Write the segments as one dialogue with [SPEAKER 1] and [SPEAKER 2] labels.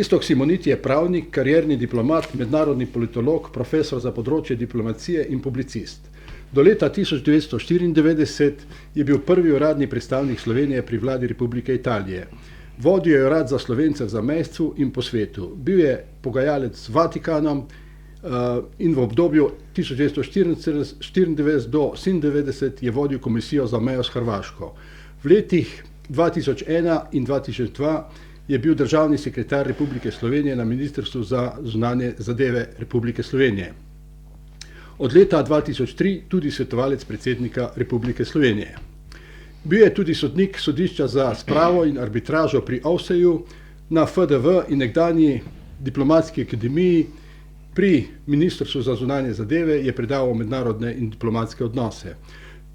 [SPEAKER 1] Iztok Simoniti je pravnik, karierni diplomat, mednarodni politolog, profesor za področje diplomacije in publicist. Do leta 1994 je bil prvi uradni predstavnik Slovenije pri vladi Republike Italije. Vodil je urad za Slovence v zamejstvu in po svetu. Bil je pogajalec z Vatikanom in v obdobju 1994 do 1997 je vodil komisijo za mejo s Hrvaško. V letih 2001 in 2002 je bil državni sekretar Republike Slovenije na Ministrstvu za zunanje zadeve Republike Slovenije. Od leta 2003 tudi svetovalec predsednika Republike Slovenije. Bil je tudi sodnik sodišča za spravo in arbitražo pri OVSE-ju, na FDV in nekdanji diplomatski akademiji pri Ministrstvu za zunanje zadeve je predaval mednarodne in diplomatske odnose.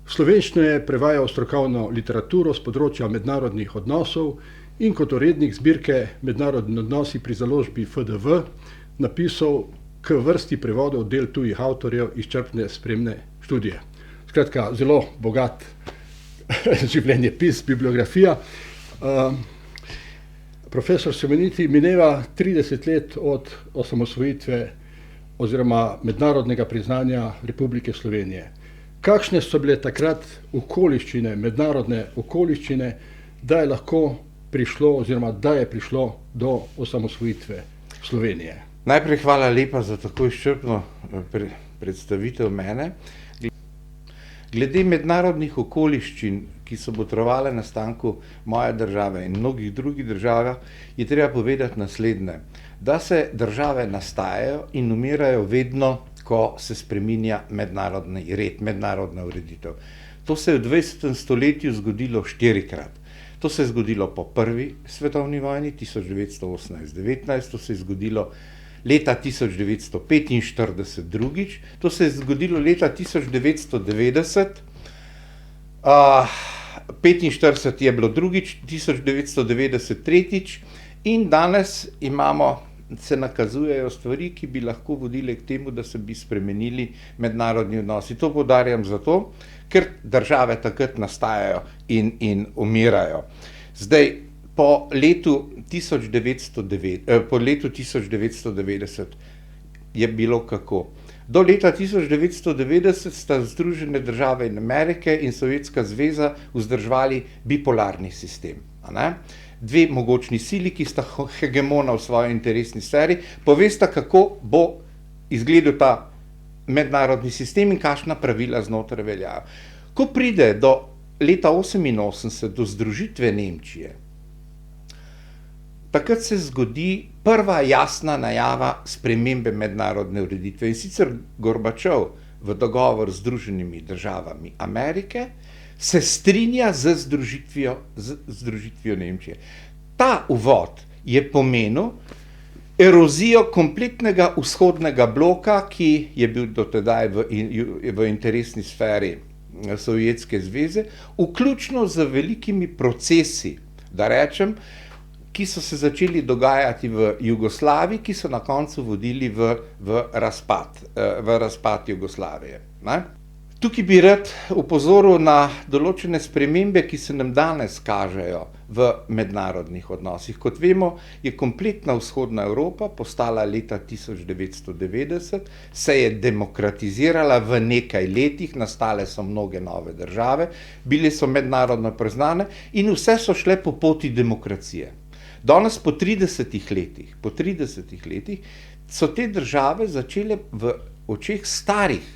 [SPEAKER 1] V slovenščino je prevajal strokovno literaturo z področja mednarodnih odnosov in kot urednik zbirke Mednarodni odnosi pri založbi FDV napisal k vrsti prevodov del tujih avtorjev izčrpne spremne študije. Skratka, zelo bogat življenjepis, bibliografija. Profesor Simoniti, mineva 30 let od osamosvojitve oziroma mednarodnega priznanja Republike Slovenije. Kakšne so bile takrat okoliščine, mednarodne okoliščine, da je lahko prišlo oziroma da je prišlo do osamosvojitve Slovenije?
[SPEAKER 2] Najprej hvala lepa za tako izčrpno predstavitev mene. Glede mednarodnih okoliščin, ki so botrovale nastanku moje države in mnogih drugih držav, je treba povedati naslednje. Da se države nastajajo in umirajo vedno, ko se spreminja mednarodni red, mednarodna ureditev. To se je v 20. stoletju zgodilo 4-krat. To se je zgodilo po prvi svetovni vojni 1918-19, to se je zgodilo leta 1945 drugič, to se je zgodilo leta 1990, 1945 je bilo drugič, 1990 tretjič in danes se nakazujejo stvari, ki bi lahko vodile k temu, da se bi spremenili mednarodni odnosi. To poudarjam zato, ker države takrat nastajajo in umirajo. Zdaj, po letu 1990 je bilo kako? Do leta 1990 sta Združene države Amerike in Sovjetska zveza vzdrževali bipolarni sistem. Dve mogočni sili, ki sta hegemona v svoji interesni sferi, povesta, kako bo izgledal ta mednarodni sistem in kakšna pravila znotraj veljajo. Ko pride do leta 1988, do združitve Nemčije, takrat se zgodi prva jasna najava spremembe mednarodne ureditve. In sicer Gorbačov v dogovor z Združenimi državami Amerike se strinja z združitvijo Nemčije. Ta uvod je pomenil erozijo kompletnega vzhodnega bloka, ki je bil dotedaj v interesni sferi Sovjetske zveze, vključno z velikimi procesi, da rečem, ki so se začeli dogajati v Jugoslaviji, ki so na koncu vodili v razpad Jugoslavije. Tukaj bi rad upozoril na določene spremembe, ki se nam danes kažejo v mednarodnih odnosih. Kot vemo, je kompletna vzhodna Evropa postala leta 1990, se je demokratizirala v nekaj letih, nastale so mnoge nove države, bile so mednarodno priznane in vse so šle po poti demokracije. Danes po 30 letih so te države začele v očeh starih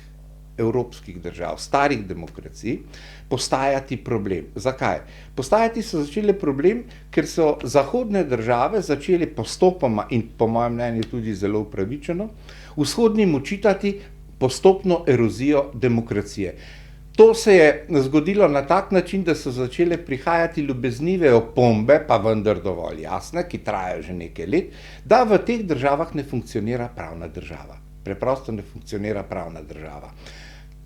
[SPEAKER 2] evropskih držav, starih demokracij, postajati problem. Zakaj? Postajati so začele problem, ker so zahodne države začele postopoma in po mojem mnenju tudi zelo upravičeno vzhodnim očitati postopno erozijo demokracije. To se je zgodilo na tak način, da so začele prihajati ljubeznive opombe, pa vendar dovolj jasne, ki trajajo že nekaj let, da v teh državah ne funkcionira pravna država. Preprosto ne funkcionira pravna država.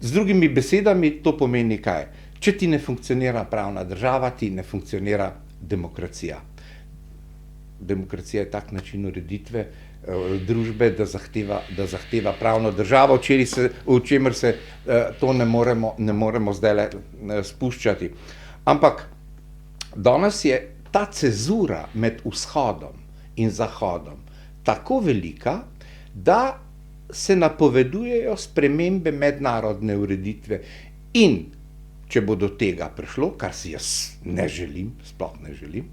[SPEAKER 2] Z drugimi besedami to pomeni kaj? Če ti ne funkcionira pravna država, ti ne funkcionira demokracija. Demokracija je tak način ureditve družbe, da zahteva pravno državo, v čemer se to ne moremo zdaj spuščati. Ampak danes je ta cezura med vzhodom in Zahodom tako velika, da se napovedujejo spremembe mednarodne ureditve in če bo do tega prišlo, kar si jaz ne želim, sploh ne želim,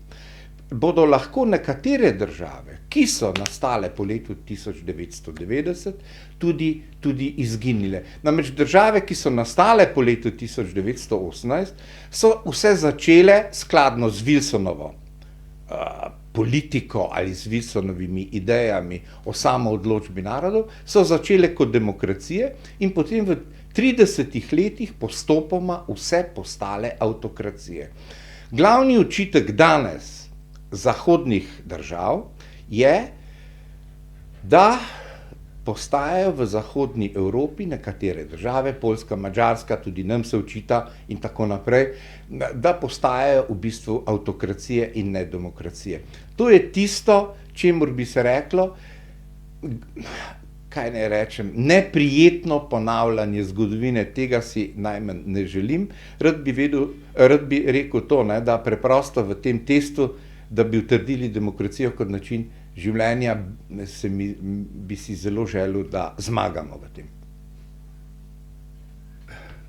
[SPEAKER 2] bodo lahko nekatere države, ki so nastale po letu 1990, tudi izginile. Namreč države, ki so nastale po letu 1918, so vse začele skladno z Wilsonovo politiko ali z Wilsonovimi idejami o samoodločbi narodov, so začele kot demokracije in potem v 30 letih postopoma vse postale avtokracije. Glavni očitek danes zahodnih držav je, da postajajo v zahodni Evropi nekatere države, Poljska, Madžarska, tudi nam se očita in tako naprej, da postajajo v bistvu avtokracije in ne demokracije. To je tisto, čemur bi se reklo, kaj naj rečem, neprijetno ponavljanje zgodovine, tega si najmanj ne želim. Rad bi rekel to, da preprosto v tem testu, da bi utrdili demokracijo kot način življenja, bi si zelo želel, da zmagamo v tem.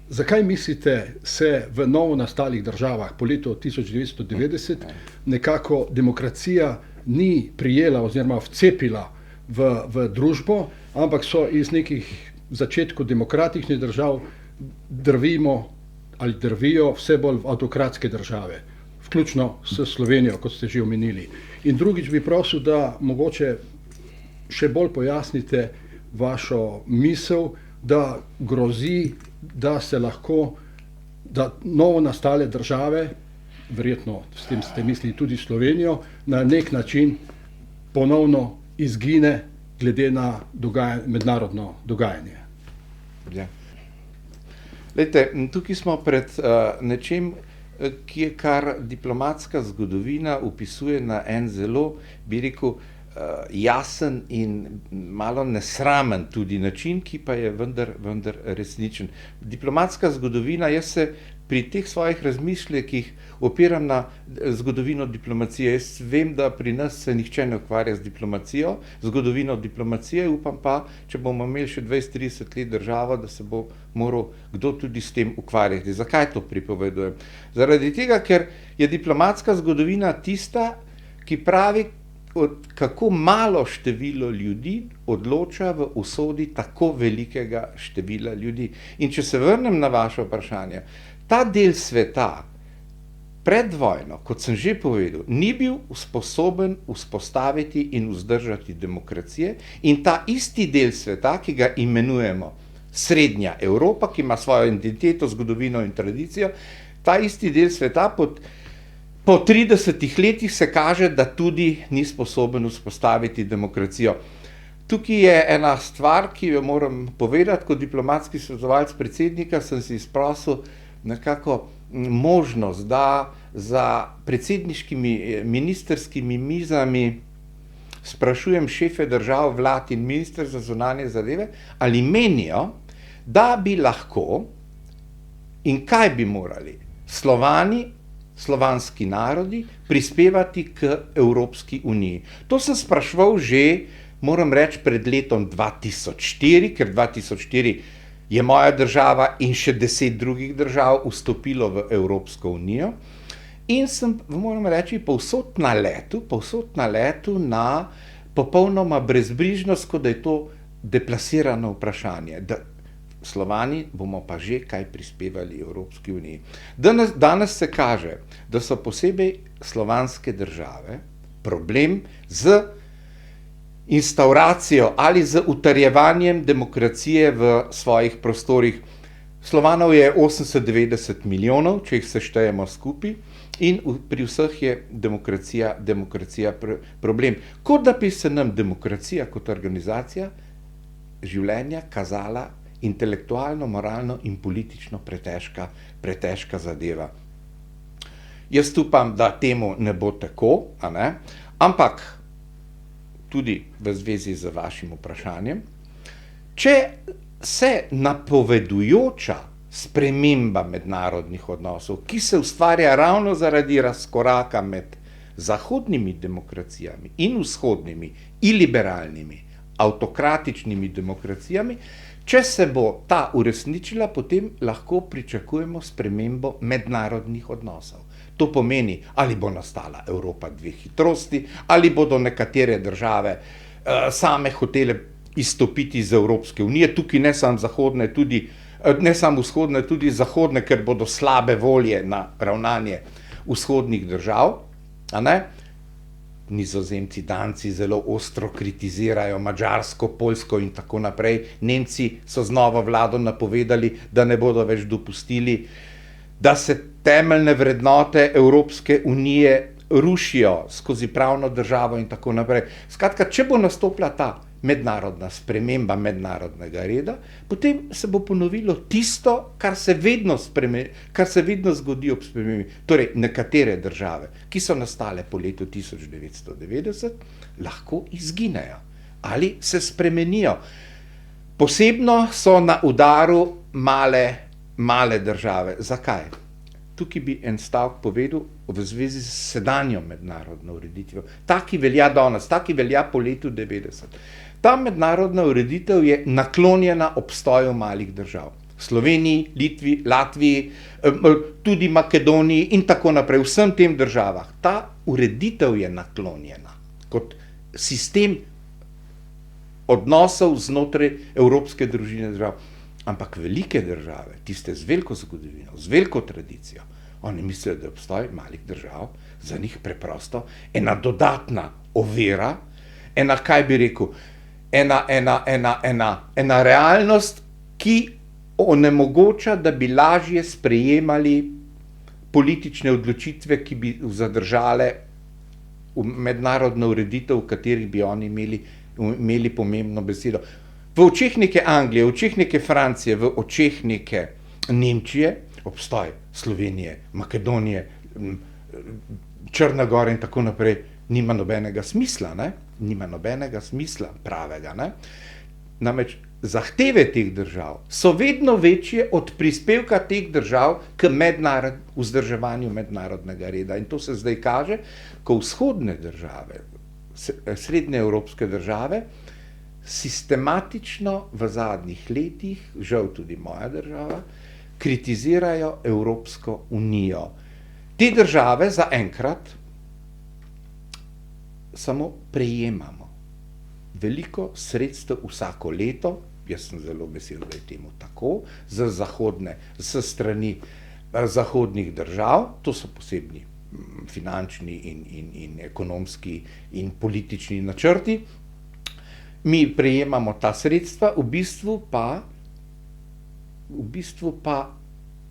[SPEAKER 1] Zakaj mislite, se v novo nastalih državah po letu 1990 nekako demokracija ni prijela oziroma vcepila v družbo, ampak so iz nekih začetkov demokratičnih držav drvijo vse bolj v avtokratske države, vključno s Slovenijo, kot ste že omenili. In drugič bi prosil, da mogoče še bolj pojasnite vašo misel, da grozi, da se lahko, da novo nastale države, verjetno s tem ste mislili tudi Slovenijo, na nek način ponovno izgine glede na mednarodno dogajanje.
[SPEAKER 2] Ja. Glejte, tukaj smo pred nečim, ki je kar diplomatska zgodovina opisuje na en zelo, bi rekel, jasen in malo nesramen tudi način, ki pa je vendar resničen. Diplomatska zgodovina, jaz se pri teh svojih razmišljekih opiram na zgodovino diplomacije. Jaz vem, da pri nas se nihče ne ukvarja z diplomacijo, zgodovino diplomacije, upam pa, če bomo imeli še 20-30 let državo, da se bo moral kdo tudi s tem ukvarjati. Zakaj to pripovedujem? Zaradi tega, ker je diplomatska zgodovina tista, ki pravi, kako malo število ljudi odloča v usodi tako velikega števila ljudi. In če se vrnem na vaše vprašanje, ta del sveta pred vojno, kot sem že povedal, ni bil sposoben vzpostaviti in vzdržati demokracije, in ta isti del sveta, ki ga imenujemo Srednja Evropa, ki ima svojo identiteto, zgodovino in tradicijo, ta isti del sveta po 30 letih se kaže, da tudi ni sposoben vzpostaviti demokracijo. Tukaj je ena stvar, ki jo moram povedati, kot diplomatski svetovalec predsednika sem si izprosil nekako možnost, da za predsedniškimi ministerskimi mizami sprašujem šefe držav, vlad in ministre za zunanje zadeve, ali menijo, da bi lahko in kaj bi morali slovanski narodi prispevati k Evropski uniji. To sem spraševal že, moram reči, pred letom 2004, ker 2004 je moja država in še 10 drugih držav vstopilo v Evropsko unijo, in sem, moram reči, povsod na letu na popolnoma brezbrižnost, kot da je to deplasirano vprašanje. Slovani bomo pa že kaj prispevali Evropski uniji. Danes se kaže, da so posebej slovanske države problem z instauracijo ali z utrjevanjem demokracije v svojih prostorih. Slovanov je 80-90 milijonov, če jih seštejemo skupaj, in pri vseh je demokracija problem. Kot da bi se nam demokracija kot organizacija življenja kazala intelektualno, moralno in politično pretežka zadeva. Jaz upam, da temu ne bo tako, ampak tudi v zvezi z vašim vprašanjem, če se napovedujoča sprememba mednarodnih odnosov, ki se ustvarja ravno zaradi razkoraka med zahodnimi demokracijami in vzhodnimi, iliberalnimi, avtokratičnimi demokracijami, če se bo ta uresničila, potem lahko pričakujemo spremembo mednarodnih odnosov. To pomeni, ali bo nastala Evropa dveh hitrosti, ali bodo nekatere države same hotele izstopiti iz Evropske unije, tukaj ne samo zahodne, ne samo vzhodne, tudi zahodne, ker bodo slabe volje na ravnanje vzhodnih držav, a ne? Nizozemci, Danci zelo ostro kritizirajo Madžarsko, Poljsko in tako naprej. Nemci so z novo vlado napovedali, da ne bodo več dopustili, da se temeljne vrednote Evropske unije rušijo skozi pravno državo in tako naprej. Skratka, če bo nastopila ta mednarodna sprememba mednarodnega reda, potem se bo ponovilo tisto, kar se vedno zgodi ob spremembi. Torej, nekatere države, ki so nastale po letu 1990, lahko izginejo ali se spremenijo. Posebno so na udaru male države. Zakaj? Tukaj bi en stavek povedal v zvezi s sedanjo mednarodno ureditvijo. Ta, ki velja danes, ta, ki velja po letu 90. Ta mednarodna ureditev je naklonjena obstoju malih držav. Sloveniji, Litvi, Latviji, tudi Makedoniji in tako naprej, vsem tem državah. Ta ureditev je naklonjena kot sistem odnosov znotraj evropske družine držav. Ampak velike države, tiste z veliko zgodovino, z veliko tradicijo, oni mislijo, da je obstoj malih držav za njih preprosto ena dodatna ovira, kaj bi rekel, ena realnost, ki onemogoča, da bi lažje sprejemali politične odločitve, ki bi zadržale mednarodno ureditev, v kateri bi oni imeli pomembno besedo. V očeh neke Anglije, v očeh neke Francije, v očeh neke Nemčije, obstoj Slovenije, Makedonije, Črne gore in tako naprej, nima nobenega smisla, ne? Nima nobenega smisla pravega, ne? Namreč zahteve teh držav so vedno večje od prispevka teh držav k vzdrževanju mednarodnega reda. In to se zdaj kaže, ko vzhodne države, srednjeevropske države, sistematično v zadnjih letih, žal tudi moja država, kritizirajo Evropsko unijo. Te države zaenkrat samo prejemamo veliko sredstev vsako leto, jaz sem zelo vesel, da je temu tako, s strani zahodnih držav, to so posebni finančni in ekonomski in politični načrti. Mi prejemamo ta sredstva, v bistvu pa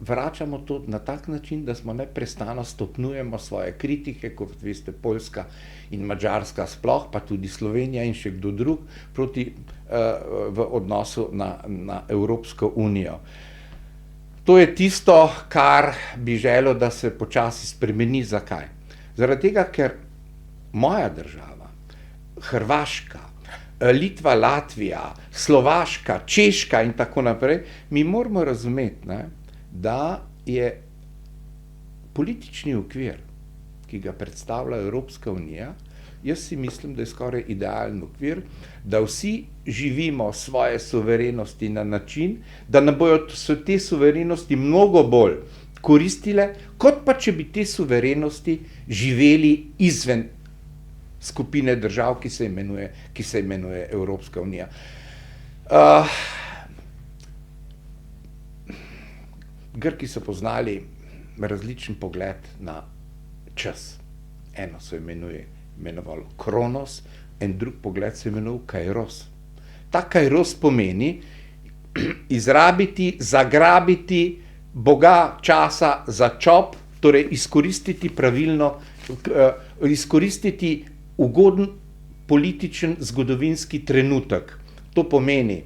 [SPEAKER 2] vračamo to na tak način, da smo neprestano stopnjujemo svoje kritike, kot veste, Poljska in Madžarska sploh, pa tudi Slovenija in še kdo drug, v odnosu na Evropsko unijo. To je tisto, kar bi želel, da se počasi spremeni. Zakaj? Zaradi tega, ker moja država, Hrvaška, Litva, Latvija, Slovaška, Češka in tako naprej, mi moramo razumeti, ne, da je politični okvir, ki ga predstavlja Evropska unija, jaz si mislim, da je skoraj idealen okvir, da vsi živimo svoje suverenosti na način, da nam bojo te suverenosti mnogo bolj koristile, kot pa če bi te suverenosti živeli izven skupine držav, ki se imenuje Evropska unija. Grki so poznali različen pogled na čas. Eno so imenovalo Kronos, en drug pogled se imenoval Kairos. Ta Kairos pomeni izrabiti, zagrabiti Boga časa za čop, torej izkoristiti pravilno, izkoristiti ugoden političen zgodovinski trenutek. To pomeni,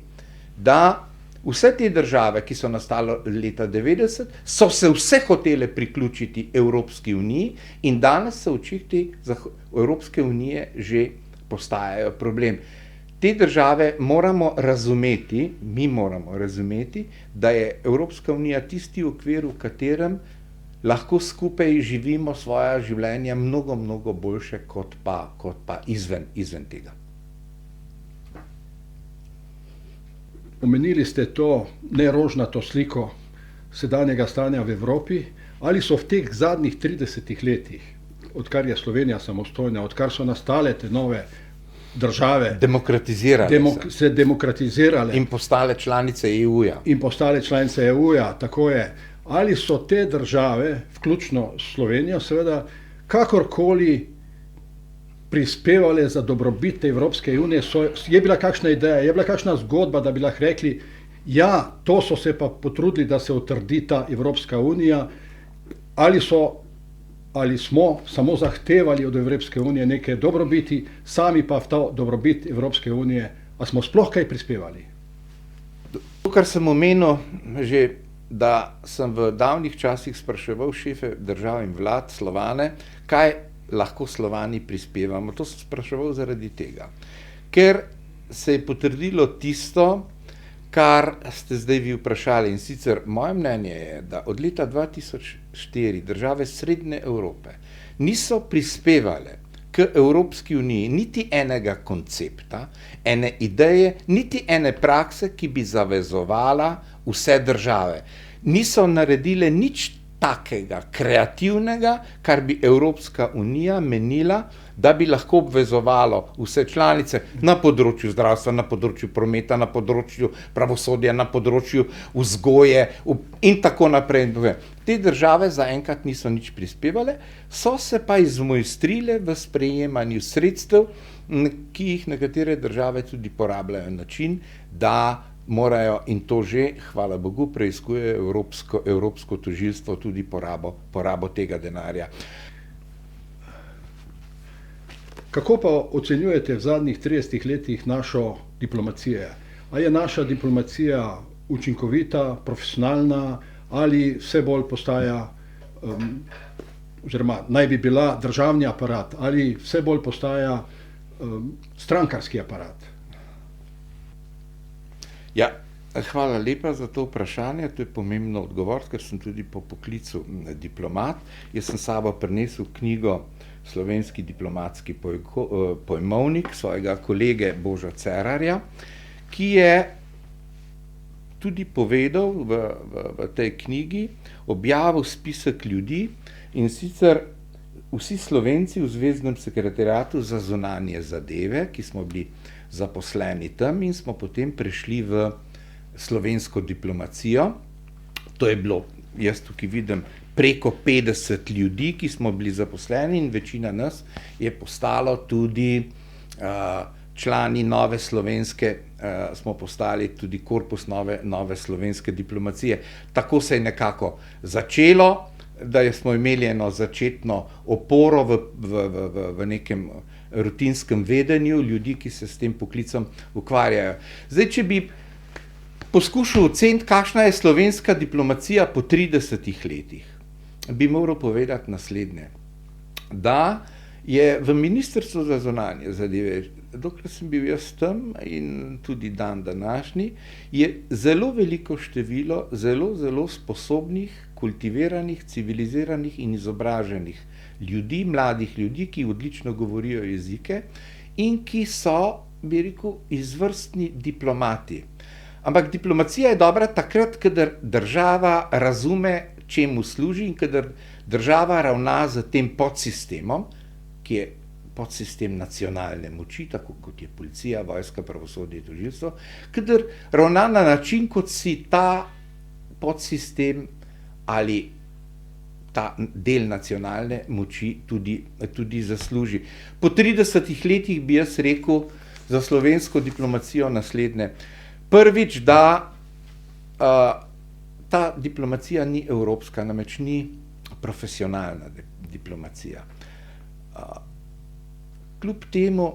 [SPEAKER 2] da vse te države, ki so nastale leta 90, so se vse hotele priključiti Evropski uniji in danes se v očeh te Evropske unije že postajajo problem. Te države moramo razumeti, mi moramo razumeti, da je Evropska unija tisti okvir, v katerem lahko skupaj živimo svoja življenja mnogo, mnogo boljše kot pa izven tega.
[SPEAKER 1] Omenili ste to nerožnato sliko sedanjega stanja v Evropi. Ali so v teh zadnjih 30 letih, odkar je Slovenija samostojna, odkar so nastale te nove države, se demokratizirale
[SPEAKER 2] in postale članice EU-ja.
[SPEAKER 1] Tako je. Ali so te države, vključno s Slovenijo, seveda, kakorkoli prispevale za dobrobit Evropske unije, je bila kakšna ideja, je bila kakšna zgodba, da bi lahko rekli, ja, to so se pa potrudili, da se utrdi ta Evropska unija, ali smo samo zahtevali od Evropske unije neke dobrobiti, sami pa v ta dobrobit Evropske unije, a smo sploh kaj prispevali?
[SPEAKER 2] To, kar sem omenil že, da sem v davnih časih spraševal šefe držav in vlad, Slovane, kaj lahko Slovani prispevamo. To sem spraševal zaradi tega, ker se je potrdilo tisto, kar ste zdaj vi vprašali. In sicer moje mnenje je, da od leta 2004 države Srednje Evrope niso prispevale k Evropski uniji niti enega koncepta, ene ideje, niti ene prakse, ki bi zavezovala vse države. Niso naredile nič takega kreativnega, kar bi Evropska unija menila, da bi lahko obvezovalo vse članice na področju zdravstva, na področju prometa, na področju pravosodja, na področju vzgoje in tako naprej. Te države zaenkrat niso nič prispevale, so se pa izmojstrile v sprejemanju sredstev, ki jih nekatere države tudi porabljajo na način, da morajo, in to že, hvala Bogu, preiskuje Evropsko tožilstvo tudi porabo tega denarja.
[SPEAKER 1] Kako pa ocenjujete v zadnjih 30 letih našo diplomacijo? A je naša diplomacija učinkovita, profesionalna, ali vse bolj postaja, oziroma naj bi bila državni aparat, ali vse bolj postaja strankarski aparat?
[SPEAKER 2] Ja, hvala lepa za to vprašanje, to je pomembno odgovor, ker sem tudi po poklicu diplomat. Jaz sem s sabo prinesel knjigo Slovenski diplomatski pojmovnik svojega kolege Boža Cerarja, ki je tudi povedal v tej knjigi, objavil spisek ljudi, in sicer vsi Slovenci v Zvezdnem sekretariatu za zunanje zadeve, ki smo bili zaposleni tam in smo potem prišli v slovensko diplomacijo. To je bilo, jaz tukaj vidim, preko 50 ljudi, ki smo bili zaposleni, in večina nas je postalo tudi člani nove slovenske, smo postali tudi korpus nove slovenske diplomacije. Tako se je nekako začelo, da smo imeli eno začetno oporo v nekem rutinskem vedenju ljudi, ki se s tem poklicem ukvarjajo. Zdaj, če bi poskušal oceniti, kakšna je slovenska diplomacija po 30 letih, bi moral povedati naslednje, da je v Ministrstvu za zunanje zadeve, dokler sem bil jaz tam in tudi dan današnji, je zelo veliko število zelo sposobnih, kultiviranih, civiliziranih in izobraženih ljudi, mladih ljudi, ki odlično govorijo jezike in ki so, bi rekel, izvrstni diplomati. Ampak diplomacija je dobra takrat, kadar država razume, čemu služi, in kadar država ravna z tem podsistemom, ki je podsistem nacionalne moči, tako kot je policija, vojska, pravosodje, tožilstvo, kadar ravna na način, kot si ta podsistem ali ta del nacionalne moči tudi zasluži. Po 30 letih bi jaz rekel za slovensko diplomacijo naslednje. Prvič, da ta diplomacija ni evropska, namreč ni profesionalna diplomacija. Kljub temu,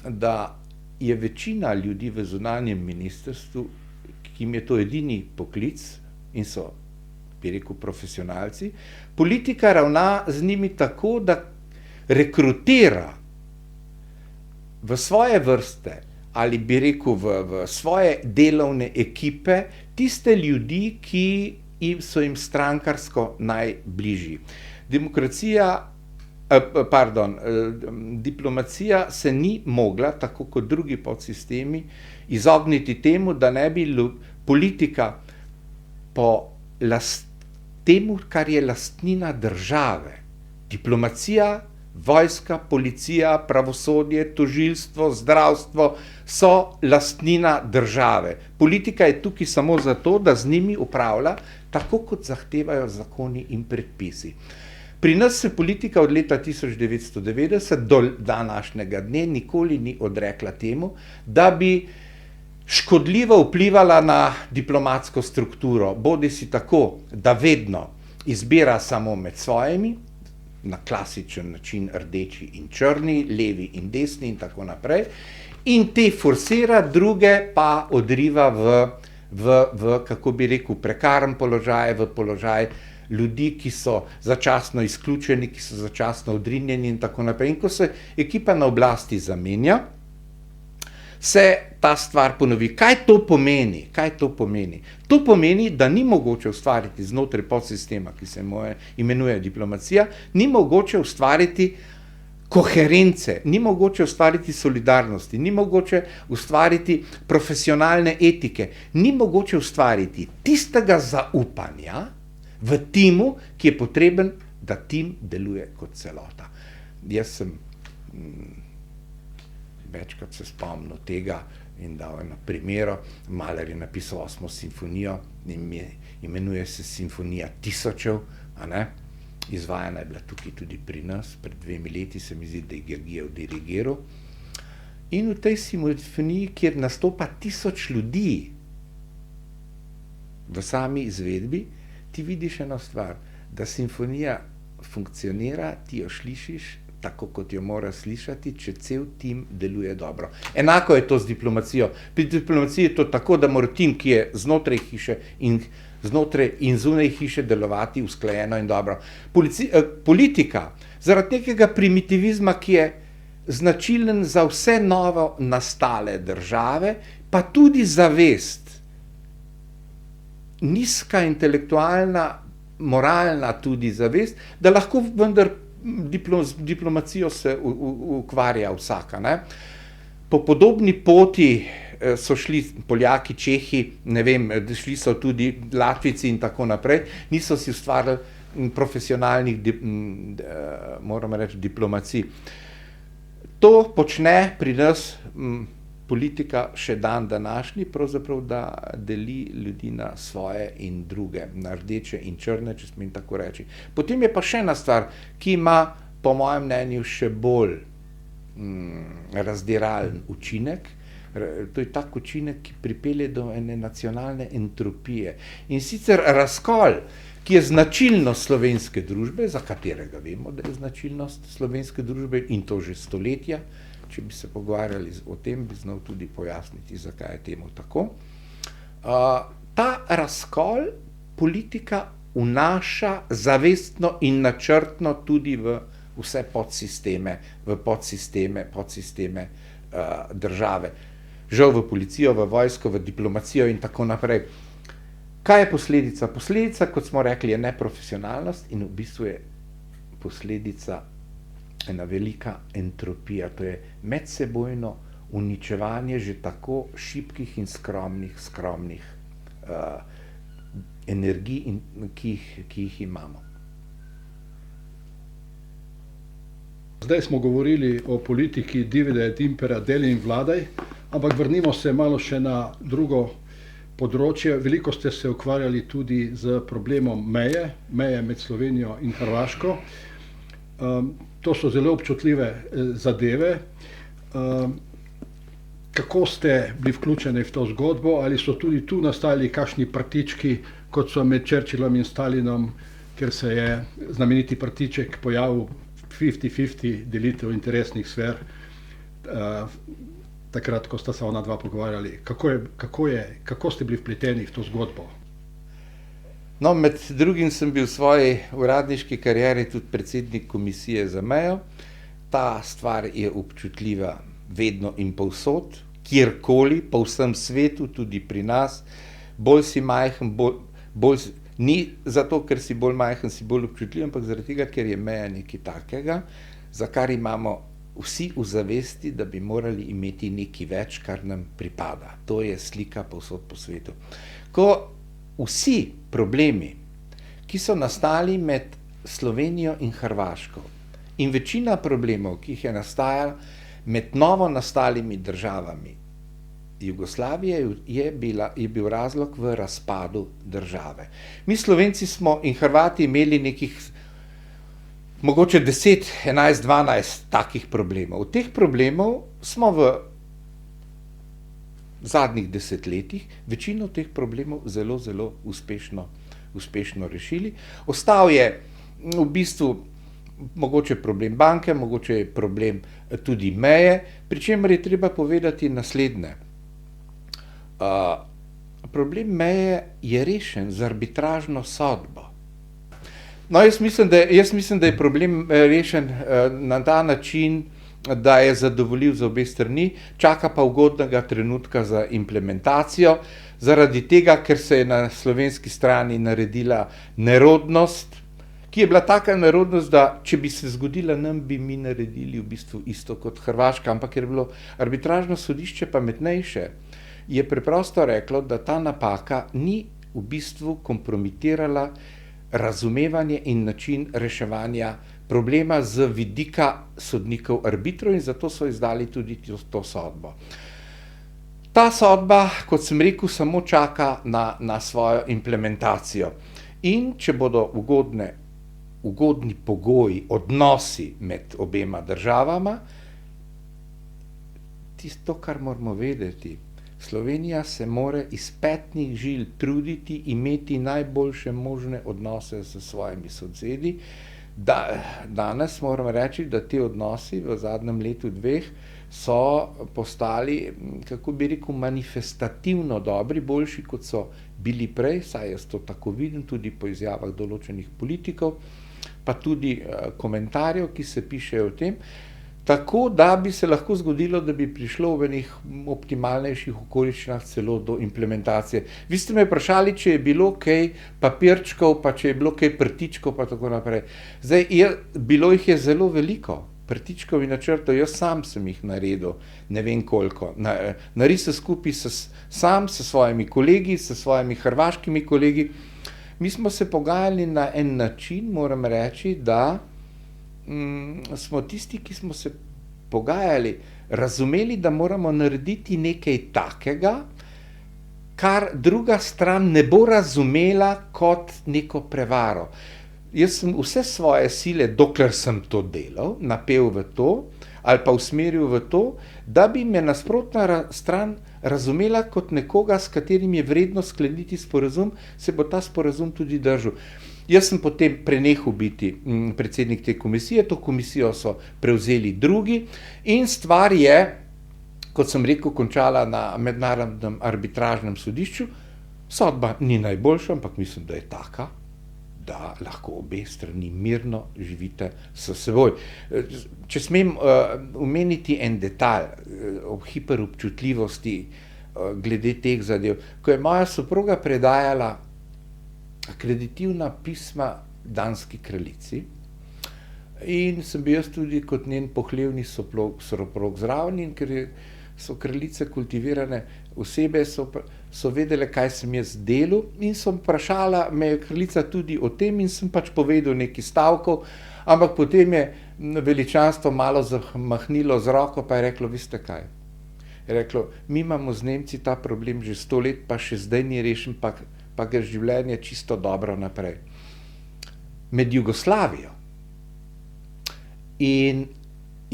[SPEAKER 2] da je večina ljudi v zunanjem ministrstvu, ki jim je to edini poklic in so, bi rekel, profesionalci, politika ravna z njimi tako, da rekrutira v svoje vrste ali bi rekel v svoje delovne ekipe tiste ljudi, ki in so jim strankarsko najbližji. Diplomacija se ni mogla, tako kot drugi podsistemi, izogniti temu, da ne bi politika po temu, kar je lastnina države. Diplomacija, vojska, policija, pravosodje, tožilstvo, zdravstvo so lastnina države. Politika je tukaj samo zato, da z njimi upravlja, tako kot zahtevajo zakoni in predpisi. Pri nas se politika od leta 1990 do današnjega dne nikoli ni odrekla temu, da bi škodljivo vplivala na diplomatsko strukturo, bodisi tako, da vedno izbira samo med svojimi, na klasičen način rdeči in črni, levi in desni in tako naprej, in te forsira, druge pa odriva v kako bi rekel, prekaren položaj, v položaj ljudi, ki so začasno izključeni, ki so začasno odrinjeni in tako naprej. In ko se ekipa na oblasti zamenja, se ta stvar ponovi. Kaj to pomeni? To pomeni, da ni mogoče ustvariti znotraj podsistema, ki se imenuje diplomacija, ni mogoče ustvariti koherence, ni mogoče ustvariti solidarnosti, ni mogoče ustvariti profesionalne etike, ni mogoče ustvariti tistega zaupanja v timu, ki je potreben, da tim deluje kot celota. Jaz sem večkrat se spomnil tega in dal eno primero. Mahler je napisal 8. simfonijo, imenuje se Simfonija tisočev, izvajana je bila tukaj tudi pri nas, pred 2 leti se mi zdi, da je Gergijev dirigiral. In v tej simfoniji, kjer nastopa 1000 ljudi v sami izvedbi, ti vidiš eno stvar, da simfonija funkcionira, ti jo slišiš tako, kot jo mora slišati, če cel tim deluje dobro. Enako je to z diplomacijo. Pri diplomaciji je to tako, da mora tim, ki je znotraj hiše in zunaj hiše, delovati usklajeno in dobro. Politika, zaradi nekega primitivizma, ki je značilen za vse novo nastale države, pa tudi zavest, nizka intelektualna, moralna tudi zavest, da lahko vendar diplomacijo se ukvarja vsaka. Po podobni poti so šli Poljaki, Čehi, ne vem, šli so tudi Latvijci in tako naprej, niso si ustvarjali profesionalnih, moramo reči, diplomacij. To počne pri nas politika še dan današnji, pravzaprav, da deli ljudi na svoje in druge, na rdeče in črne, če smem tako reči. Potem je pa še ena stvar, ki ima, po mojem mnenju, še bolj razdiralen učinek. To je tak učinek, ki pripelje do ene nacionalne entropije. In sicer razkol, ki je značilnost slovenske družbe, za katerega vemo, da je značilnost slovenske družbe, in to že stoletja. Če bi se pogovarjali o tem, bi znal tudi pojasniti, zakaj je temu tako. Ta razkol politika vnaša zavestno in načrtno tudi v vse podsisteme države. Žal v policijo, v vojsko, v diplomacijo in tako naprej. Kaj je posledica? Posledica, kot smo rekli, je neprofesionalnost in v bistvu je posledica ena velika entropija, to je medsebojno uničevanje že tako šibkih in skromnih energij, ki jih imamo.
[SPEAKER 1] Zdaj smo govorili o politiki divide et impera, deli in vladaj, ampak vrnimo se malo še na drugo področje. Veliko ste se ukvarjali tudi z problemom meje med Slovenijo in Hrvaško. To so zelo občutljive zadeve. Kako ste bili vključeni v to zgodbo? Ali so tudi tu nastali kakšni partički, kot so med Churchillom in Stalinom, ker se je znameniti partiček pojavil 50-50 delitev interesnih sfer, takrat, ko sta se ona dva pogovarjali. Kako ste bili vpleteni v to zgodbo?
[SPEAKER 2] No, med drugim sem bil v svoji uradniški karieri tudi predsednik komisije za mejo. Ta stvar je občutljiva vedno in povsod, kjerkoli, po vsem svetu, tudi pri nas. Bolj si majhen, Ni zato, ker si bolj majhen, si bolj občutljiv, ampak zaradi tega, ker je meja nekaj takega, za kar imamo vsi v zavesti, da bi morali imeti nekaj več, kar nam pripada. To je slika povsod po svetu. Ko vsi problemi, ki so nastali med Slovenijo in Hrvaško, in večina problemov, ki jih je nastajala med novo nastalimi državami Jugoslavije, je bil razlog v razpadu države. Mi Slovenci smo in Hrvati imeli nekih mogoče 10, 11, 12 takih problemov. Od teh problemov smo v zadnjih desetletjih večino teh problemov zelo, zelo uspešno rešili. Ostal je v bistvu mogoče problem banke, mogoče je problem tudi meje, pri čemer je treba povedati naslednje. Problem meje je rešen z arbitražno sodbo. No, jaz mislim, da je problem rešen na ta način, da je zadovoljiv za obe strani, čaka pa ugodnega trenutka za implementacijo, zaradi tega, ker se je na slovenski strani naredila nerodnost, ki je bila taka nerodnost, da če bi se zgodila nam, bi mi naredili v bistvu isto kot Hrvaška, ampak ker je bilo arbitražno sodišče pametnejše, je preprosto reklo, da ta napaka ni v bistvu kompromitirala razumevanje in način reševanja problema z vidika sodnikov arbitrov in zato so izdali tudi to sodbo. Ta sodba, kot sem rekel, samo čaka na svojo implementacijo. In če bodo ugodni pogoji, odnosi med obema državama, tisto, kar moramo vedeti, Slovenija se mora iz petnih žil truditi, imeti najboljše možne odnose s svojimi sosedi. Danes moram reči, da ti odnosi v zadnjem letu, dveh so postali, kako bi rekel, manifestativno dobri, boljši, kot so bili prej, saj jaz to tako vidim, tudi po izjavah določenih politikov, pa tudi komentarjev, ki se pišejo o tem, tako da bi se lahko zgodilo, da bi prišlo v enih optimalnejših okoliščinah celo do implementacije. Vi ste me vprašali, če je bilo kaj papirčkov, pa če je bilo kaj prtičkov, pa tako naprej. Zdaj, bilo jih je zelo veliko, prtičkov in načrtov, jaz sam sem jih naredil, ne vem koliko. Narisal skupaj sam s svojimi kolegi, s svojimi hrvaškimi kolegi. Mi smo se pogajali na en način, moram reči, da smo tisti, ki smo se pogajali, razumeli, da moramo narediti nekaj takega, kar druga stran ne bo razumela kot neko prevaro. Jaz sem vse svoje sile, dokler sem to delal, napel v to, ali pa usmeril v to, da bi me nasprotna stran razumela kot nekoga, s katerim je vredno skleniti sporazum, se bo ta sporazum tudi držal. Jaz sem potem prenehal biti predsednik te komisije, to komisijo so prevzeli drugi in stvar je, kot sem rekel, končala na mednarodnem arbitražnem sodišču. Sodba ni najboljša, ampak mislim, da je taka, da lahko obe strani mirno živite s seboj. Če smem omeniti en detalj o hiperobčutljivosti glede teh zadev, ko je moja soproga predajala akreditivna pisma danski kraljici in sem bil jaz tudi kot njen pohlevni soprog zraven, in ker so kraljice kultivirane osebe, so vedele, kaj sem jaz delal in so vprašala me kraljica tudi o tem in sem pač povedal nekaj stavkov, ampak potem je veličanstvo malo zamahnilo z roko pa je reklo, veste kaj? Je reklo, mi imamo z Nemci ta problem že 100 let, pa še zdaj ni rešen, pa gre življenje čisto dobro naprej. Med Jugoslavijo in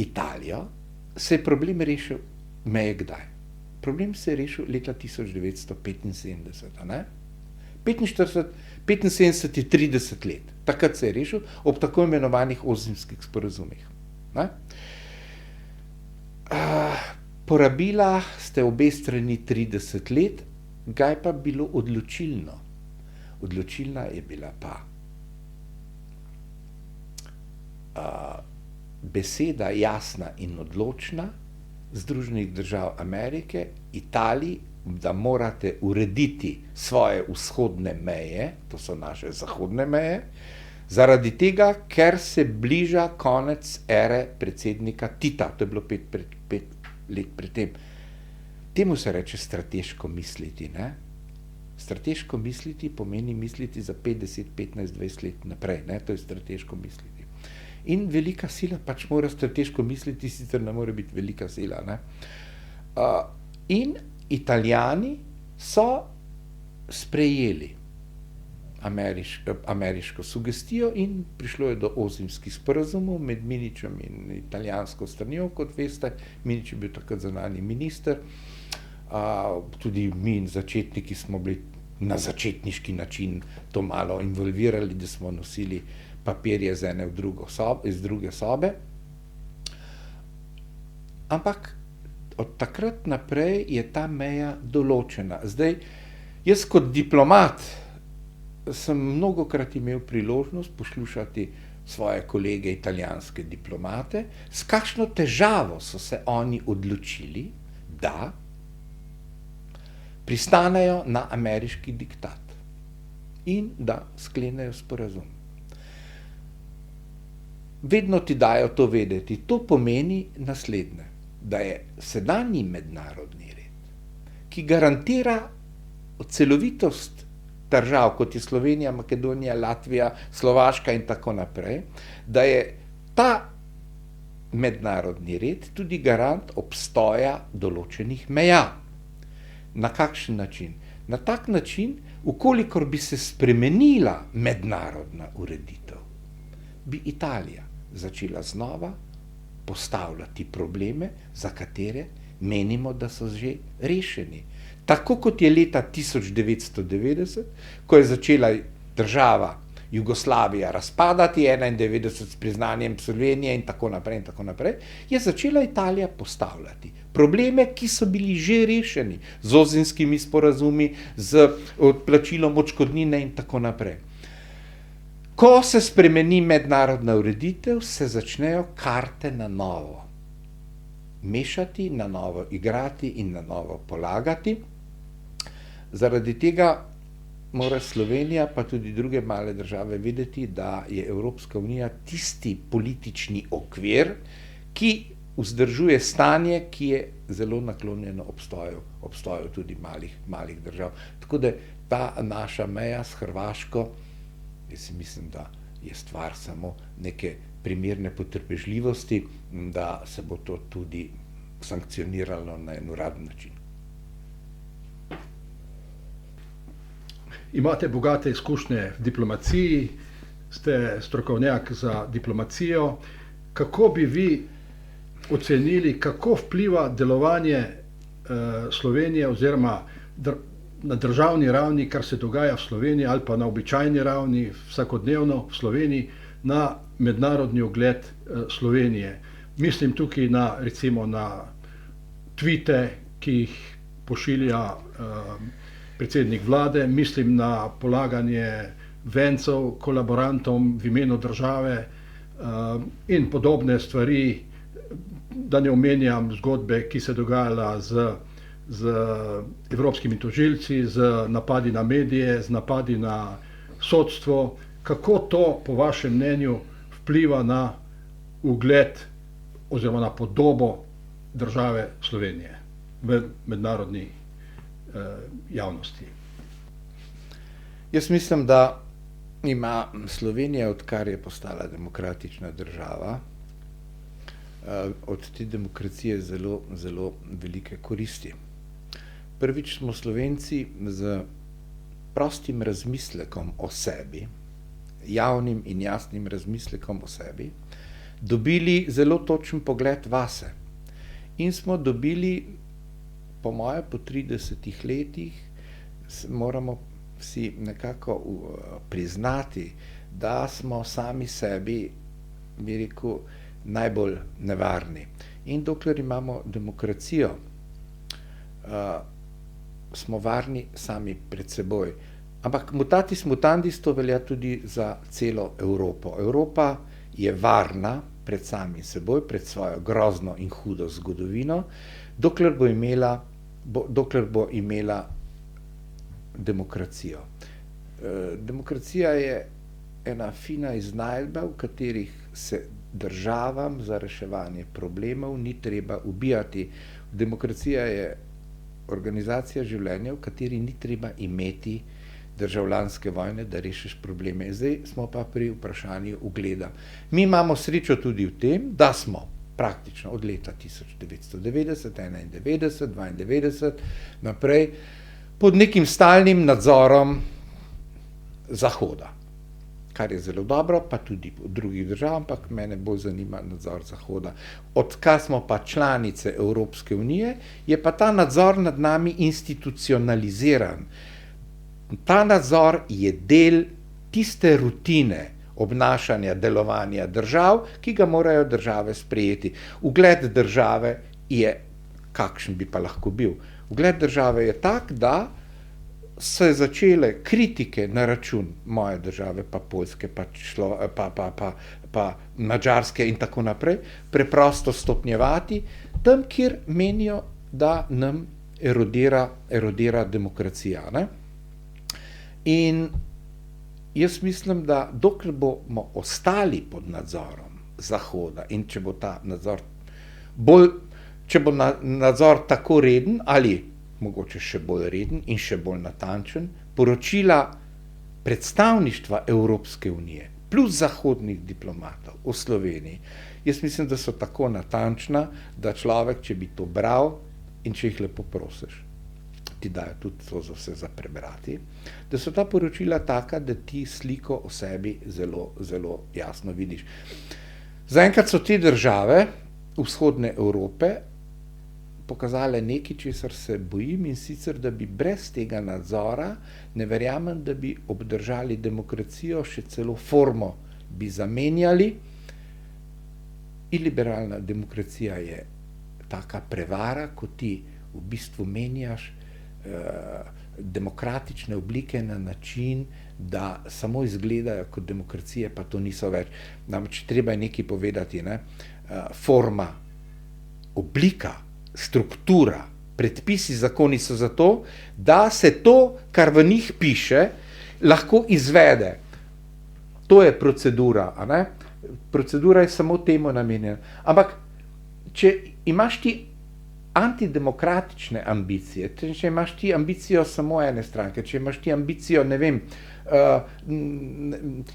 [SPEAKER 2] Italijo se je problem rešil meje kdaj? Problem se je rešil leta 1975, ne? 75 je 30 let. Takrat se je rešil ob tako imenovanih ozimskih sporazumih. Ne? Porabila ste obe strani 30 let, kaj pa bilo odločilno? Odločilna je bila pa beseda jasna in odločna Združenih držav Amerike, Italiji da morate urediti svoje vzhodne meje, to so naše zahodne meje, zaradi tega, ker se bliža konec ere predsednika Tita, to je bilo pet let predtem. Temu se reče strateško misliti, ne? Strateško misliti pomeni misliti za 50, 15, 20 let naprej, ne? To je strateško misliti. In velika sila pač mora strateško misliti, sicer ne more biti velika sila, ne? In Italijani so sprejeli ameriško sugestijo in prišlo je do ozimskih sporazumov med Miničem in italijansko stranjo, kot veste. Minič je bil takrat zunanji minister, tudi mi začetniki smo bili na začetniški način to malo involvirali, da smo nosili papirje z ene iz druge sobe. Ampak od takrat naprej je ta meja določena. Zdaj, jaz kot diplomat sem mnogokrat imel priložnost poslušati svoje kolege italijanske diplomate, s kakšno težavo so se oni odločili, da pristanejo na ameriški diktat in da sklenejo sporazum. Vedno ti dajo to vedeti. To pomeni naslednje, da je sedanji mednarodni red, ki garantira celovitost držav, kot je Slovenija, Makedonija, Latvija, Slovaška in tako naprej, da je ta mednarodni red tudi garant obstoja določenih meja. Na kakšen način? Na tak način, ukolikor bi se spremenila mednarodna ureditev, bi Italija začela znova postavljati probleme, za katere menimo, da so že rešeni. Tako kot je leta 1990, ko je začela država Jugoslavija razpadati, 91 s priznanjem Slovenije in tako naprej, je začela Italija postavljati probleme, ki so bili že rešeni z ozimskimi sporazumi, z odplačilom odškodnine in tako naprej. Ko se spremeni mednarodna ureditev, se začnejo karte na novo mešati, na novo igrati in na novo polagati. Zaradi tega mora Slovenija, pa tudi druge male države, vedeti, da je Evropska unija tisti politični okvir, ki vzdržuje stanje, ki je zelo naklonjeno obstoju tudi malih držav. Tako da ta naša meja s Hrvaško, jaz mislim, da je stvar samo neke primerne potrpežljivosti, da se bo to tudi sankcioniralo na en uraden način.
[SPEAKER 1] Imate bogate izkušnje v diplomaciji, ste strokovnjak za diplomacijo. Kako bi vi ocenili, kako vpliva delovanje Slovenije oziroma na državni ravni, kar se dogaja v Sloveniji, ali pa na običajni ravni, vsakodnevno v Sloveniji, na mednarodni ugled Slovenije? Mislim tukaj recimo na tvite, ki jih pošilja predsednik vlade, mislim na polaganje vencev kolaborantom v imenu države in podobne stvari, da ne omenjam zgodbe, ki se dogajala z evropskimi tožilci, z napadi na medije, z napadi na sodstvo. Kako to, po vašem mnenju, vpliva na ugled oziroma na podobo države Slovenije v mednarodni javnosti?
[SPEAKER 2] Jaz mislim, da ima Slovenija, odkar je postala demokratična država, od te demokracije zelo, zelo velike koristi. Prvič smo Slovenci z prostim razmislekom o sebi, javnim in jasnim razmislekom o sebi, dobili zelo točen pogled vase. In smo dobili, po moje, po 30 letih, moramo si nekako priznati, da smo sami sebi, bi rekel, najbolj nevarni. In dokler imamo demokracijo, smo varni sami pred seboj. Ampak mutatis mutandis, to velja tudi za celo Evropo. Evropa je varna pred sami seboj, pred svojo grozno in hudo zgodovino, dokler bo imela dokler bo imela demokracijo. Demokracija je ena fina iznajdba, v katerih se državam za reševanje problemov ni treba ubijati. Demokracija je organizacija življenja, v kateri ni treba imeti državljanske vojne, da rešiš probleme. Zdaj smo pa pri vprašanju ugleda. Mi imamo srečo tudi v tem, da smo praktično od leta 1990, 1991, 1992 naprej pod nekim stalnim nadzorom Zahoda, kar je zelo dobro, pa tudi v drugih državah, ampak mene bolj zanima nadzor Zahoda. Odkar smo pa članice Evropske unije, je pa ta nadzor nad nami institucionaliziran. Ta nadzor je del tiste rutine obnašanja, delovanja držav, ki ga morajo države sprejeti. Ugled države je, kakšen bi pa lahko bil? Ugled države je tak, da so začele kritike na račun moje države, pa Poljske, pa Madžarske in tako naprej, preprosto stopnjevati tam, kjer menijo, da nam erodira demokracija. Ne? In jaz mislim, da dokler bomo ostali pod nadzorom Zahoda in če bo ta nadzor nadzor tako reden ali mogoče še bolj reden in še bolj natančen, poročila predstavništva Evropske unije plus zahodnih diplomatov v Sloveniji, jaz mislim, da so tako natančna, da človek, če bi to bral in če jih lepo prosiš, ti dajo tudi to za vse za prebrati, da so ta poročila taka, da ti sliko o sebi zelo, zelo jasno vidiš. Zaenkrat so te države vzhodne Evrope pokazale nekaj, česar se bojim, in sicer, da bi brez tega nadzora, ne verjamem, da bi obdržali demokracijo, še celo formo bi zamenjali. Iliberalna demokracija je taka prevara, ko ti v bistvu menjaš demokratične oblike na način, da samo izgledajo kot demokracije, pa to niso več. Namreč treba je nekaj povedati, ne? Forma, oblika, struktura, predpisi, zakoni so zato, da se to, kar v njih piše, lahko izvede. To je procedura, a ne? Procedura je samo temu namenjena. Ampak, če imaš ti antidemokratične ambicije, če imaš ti ambicijo samo ene stranke, če imaš ti ambicijo, ne vem,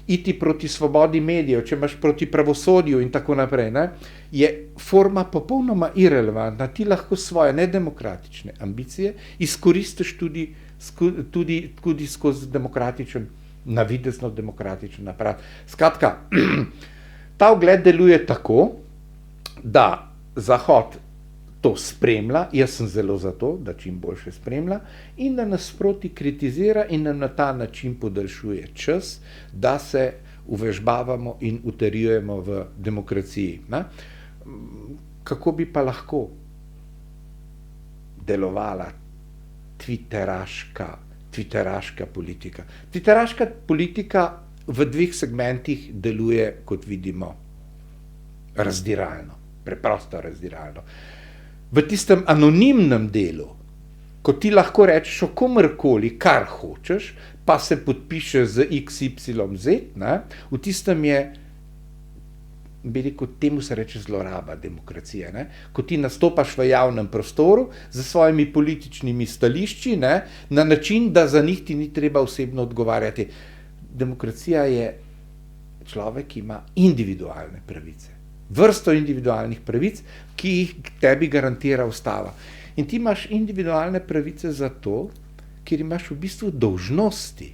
[SPEAKER 2] iti proti svobodi medijev, če imaš proti pravosodju in tako naprej, ne, je forma popolnoma irelevantna. Ti lahko svoje nedemokratične ambicije izkoristiš tudi skozi demokratičen, navidezno demokratičen aparat. Skratka, ta ugled deluje tako, da Zahod to spremlja, jaz sem zelo za to, da čim boljše spremlja, in da nas sproti kritizira in nam na ta način podaljšuje čas, da se uvežbavamo in utrjujemo v demokraciji. Ne? Kako bi pa lahko delovala twitteraška politika? Twitteraška politika v dveh segmentih deluje, kot vidimo, razdiralno, preprosto razdiralno. V tistem anonimnem delu, ko ti lahko rečeš o komerkoli, kar hočeš, pa se podpiše z XYZ, ne, v tistem je, bi rekel, temu se reče zloraba demokracije. Ne, ko ti nastopaš v javnem prostoru z svojimi političnimi stališči, ne, na način, da za njih ti ni treba osebno odgovarjati. Demokracija je človek, ki ima individualne pravice. Vrsto individualnih pravic, ki jih tebi garantira ustava. In ti imaš individualne pravice zato, ker imaš v bistvu dolžnosti.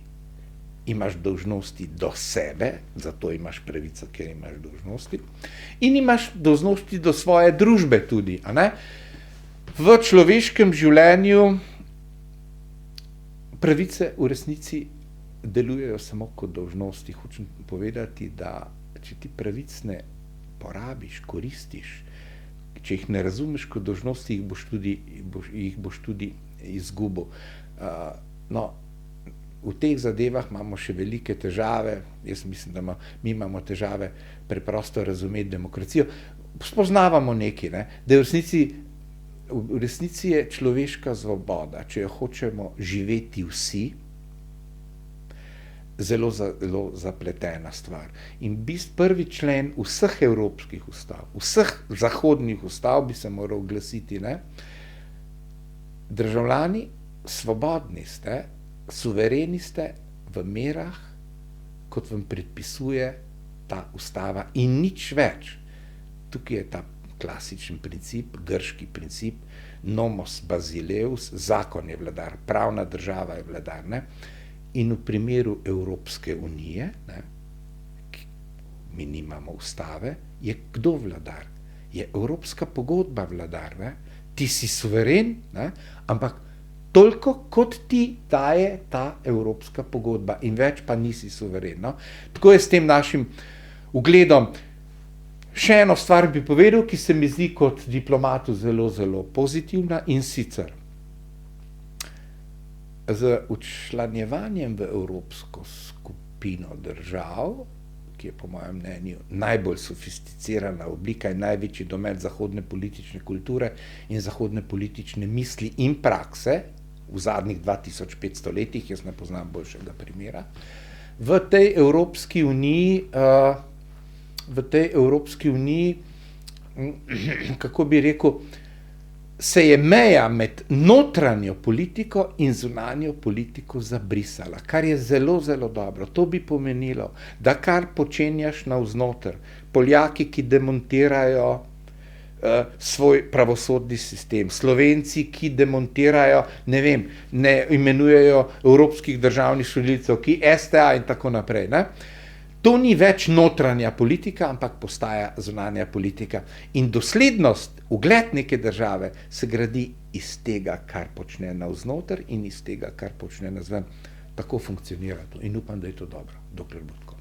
[SPEAKER 2] Imaš dolžnosti do sebe, zato imaš pravico, ker imaš dolžnosti, in imaš dolžnosti do svoje družbe tudi. A ne? V človeškem življenju pravice v resnici delujejo samo kot dolžnosti. Hočem povedati, da če ti pravic ne porabiš, koristiš, če jih ne razumeš kot dolžnosti, jih boš tudi izgubil. No, v teh zadevah imamo še velike težave. Jaz mislim, da mi imamo težave preprosto razumeti demokracijo. Spoznavamo nekaj, ne? Da je v resnici v resnici je človeška svoboda, če jo hočemo živeti vsi, zelo zapletena stvar. In prvi člen vseh evropskih ustav, vseh zahodnih ustav bi se moral glasiti, ne? Državljani, svobodni ste, suvereni ste v merah, kot vam predpisuje ta ustava in nič več. Tukaj je ta klasičen princip, grški princip, nomos basileus, zakon je vladar, pravna država je vladar, ne? In v primeru Evropske unije, ne, mi nimamo ustave, je kdo vladar? Je Evropska pogodba vladar, ne? Ti si suveren, ne? Ampak toliko, kot ti daje ta Evropska pogodba in več pa nisi suveren. No? Tako je s tem našim ugledom. Še eno stvar bi povedal, ki se mi zdi kot diplomatu zelo, zelo pozitivna, in sicer z včlanjevanjem v Evropsko skupino držav, ki je po mojem mnenju najbolj sofisticirana oblika in največji domet zahodne politične kulture in zahodne politične misli in prakse v zadnjih 2500 letih, jaz ne poznam boljšega primera, v tej Evropski uniji, kako bi rekel, se je meja med notranjo politiko in zunanjo politiko zabrisala, kar je zelo, zelo dobro. To bi pomenilo, da kar počenjaš navznoter, Poljaki, ki demontirajo svoj pravosodni sistem, Slovenci, ki demontirajo, ne imenujejo evropskih državnih sodnikov, ki STA in tako naprej, ne? To ni več notranja politika, ampak postaja zunanja politika. In doslednost, ugled neke države se gradi iz tega, kar počne navznoter, in iz tega, kar počne navzven. Tako funkcionira to. In upam, da je to dobro, dokler bo tako.